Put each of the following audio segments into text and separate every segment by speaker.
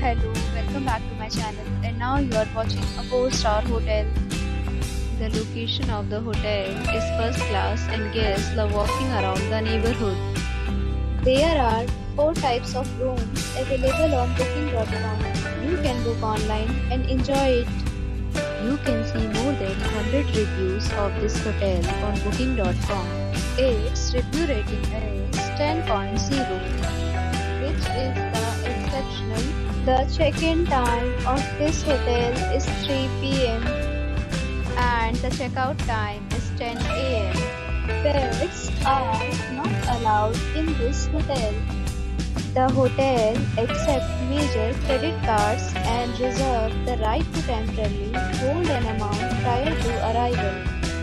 Speaker 1: Hello, welcome back to my channel, and now you are watching a 4-star hotel. The location of the hotel is first class and guests love walking around the neighborhood. There are 4 types of rooms available on booking.com. You can book online and enjoy it. You can see more than 100 reviews of this hotel on booking.com. Its review rating is 10.0, which is the exceptional. The check-in time of this hotel is 3 p.m. and the checkout time is 10 a.m. Pets are not allowed in this hotel. The hotel accepts major credit cards and reserves the right to temporarily hold an amount prior to arrival.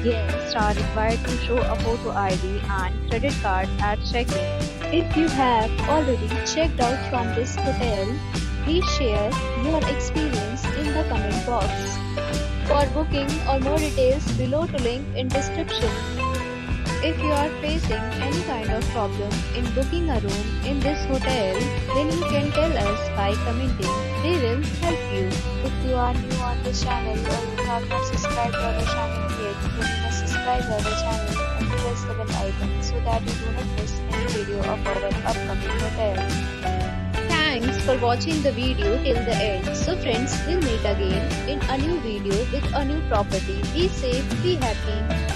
Speaker 1: Guests are required to show a photo ID and credit card at check-in. If you have already checked out from this hotel, please share your experience in the comment box. For booking or more details, below to link in description. If you are facing any kind of problem in booking a room in this hotel, then you can tell us by commenting. We will help you. If you are new on this channel or you have not subscribed to our channel yet, then you must subscribe to our channel and press the bell icon so that you do not miss any video of our upcoming hotel. Thanks for watching the video till the end. So friends, we'll meet again in a new video with a new property. Be safe, be happy.